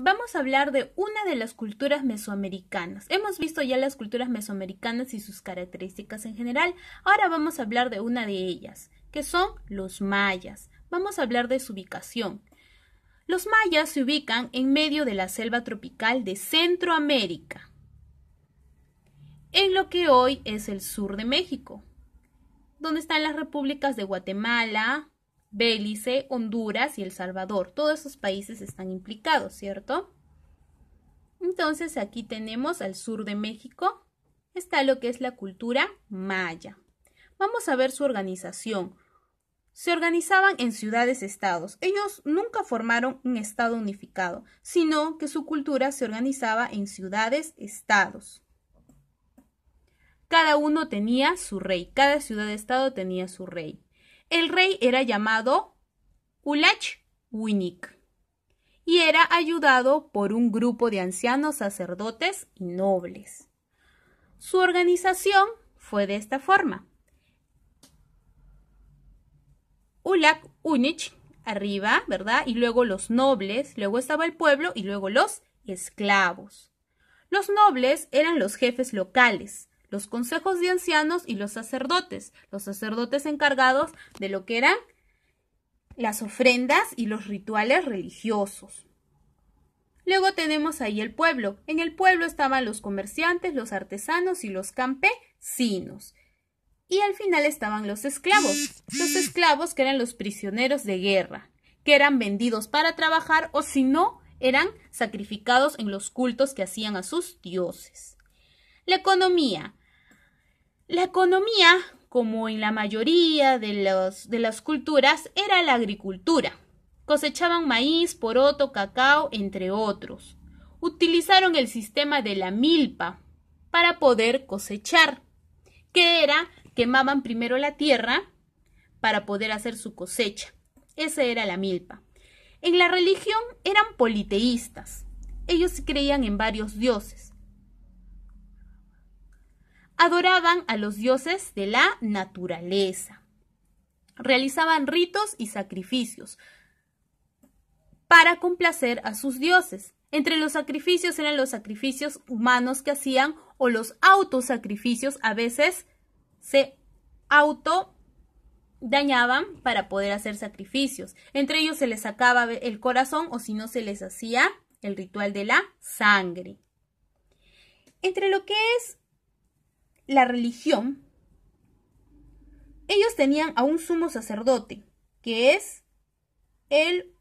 vamos a hablar de una de las culturas mesoamericanas. Hemos visto ya las culturas mesoamericanas y sus características en general. Ahora vamos a hablar de una de ellas, que son los mayas. Vamos a hablar de su ubicación. Los mayas se ubican en medio de la selva tropical de Centroamérica, en lo que hoy es el sur de México, donde están las repúblicas de Guatemala, Belice, Honduras y El Salvador. Todos esos países están implicados, ¿cierto? Entonces aquí tenemos al sur de México, está lo que es la cultura maya. Vamos a ver su organización. Se organizaban en ciudades-estados. Ellos nunca formaron un estado unificado, sino que su cultura se organizaba en ciudades-estados. Cada uno tenía su rey, cada ciudad-estado tenía su rey. El rey era llamado Ulach-Winik y era ayudado por un grupo de ancianos sacerdotes y nobles. Su organización fue de esta forma. Ulach-Winik arriba, ¿verdad? Y luego los nobles, luego estaba el pueblo y luego los esclavos. Los nobles eran los jefes locales, los consejos de ancianos y los sacerdotes encargados de lo que eran las ofrendas y los rituales religiosos. Luego tenemos ahí el pueblo. En el pueblo estaban los comerciantes, los artesanos y los campesinos. Y al final estaban los esclavos que eran los prisioneros de guerra, que eran vendidos para trabajar o si no, eran sacrificados en los cultos que hacían a sus dioses. La economía, como en la mayoría de las culturas, era la agricultura. Cosechaban maíz, poroto, cacao, entre otros. Utilizaron el sistema de la milpa para poder cosechar, que era quemaban primero la tierra para poder hacer su cosecha. Esa era la milpa. En la religión eran politeístas. Ellos creían en varios dioses. Adoraban a los dioses de la naturaleza. Realizaban ritos y sacrificios para complacer a sus dioses. Entre los sacrificios eran los sacrificios humanos que hacían o los autosacrificios. A veces se autodañaban para poder hacer sacrificios. Entre ellos se les sacaba el corazón o si no se les hacía el ritual de la sangre. Entre lo que es la religión, ellos tenían a un sumo sacerdote, que es el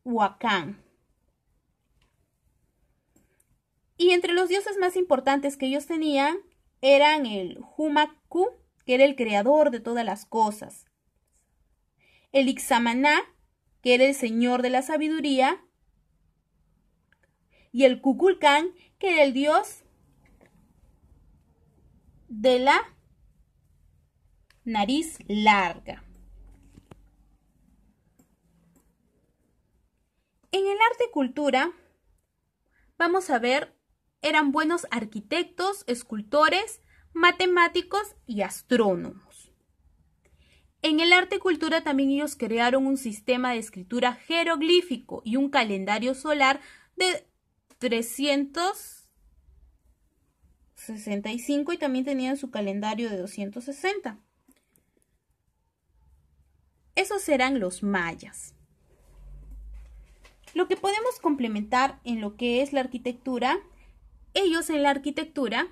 Huacán. Y entre los dioses más importantes que ellos tenían eran el Humacu, que era el creador de todas las cosas, el Ixamaná, que era el señor de la sabiduría, y el Kukulcán, que era el dios de la nariz larga. En el arte y cultura, vamos a ver, eran buenos arquitectos, escultores, matemáticos y astrónomos. En el arte y cultura también ellos crearon un sistema de escritura jeroglífico y un calendario solar de 365 y también tenían su calendario de 260. Esos eran los mayas. Lo que podemos complementar en lo que es la arquitectura, ellos en la arquitectura,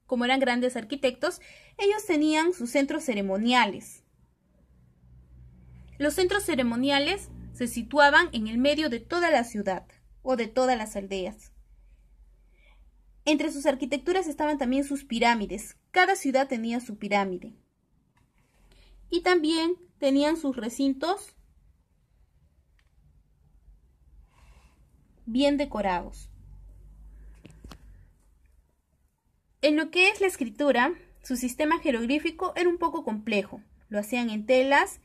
como eran grandes arquitectos, ellos tenían sus centros ceremoniales. Los centros ceremoniales se situaban en el medio de toda la ciudad o de todas las aldeas. Entre sus arquitecturas estaban también sus pirámides. Cada ciudad tenía su pirámide. Y también tenían sus recintos bien decorados. En lo que es la escritura, su sistema jeroglífico era un poco complejo. Lo hacían en telas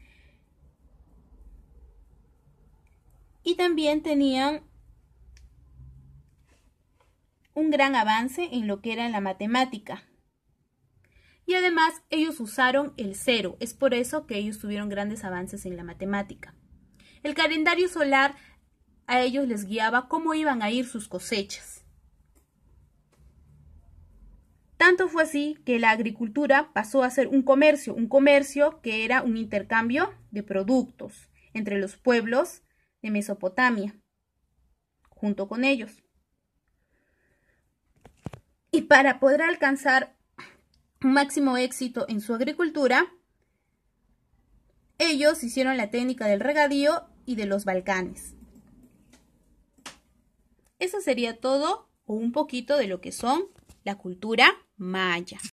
y también tenían un gran avance en lo que era la matemática. Y además ellos usaron el cero, es por eso que ellos tuvieron grandes avances en la matemática. El calendario solar a ellos les guiaba cómo iban a ir sus cosechas. Tanto fue así que la agricultura pasó a ser un comercio que era un intercambio de productos entre los pueblos de Mesopotamia, junto con ellos. Y para poder alcanzar un máximo éxito en su agricultura, ellos hicieron la técnica del regadío y de los Balcanes. Eso sería todo o un poquito de lo que son la cultura maya.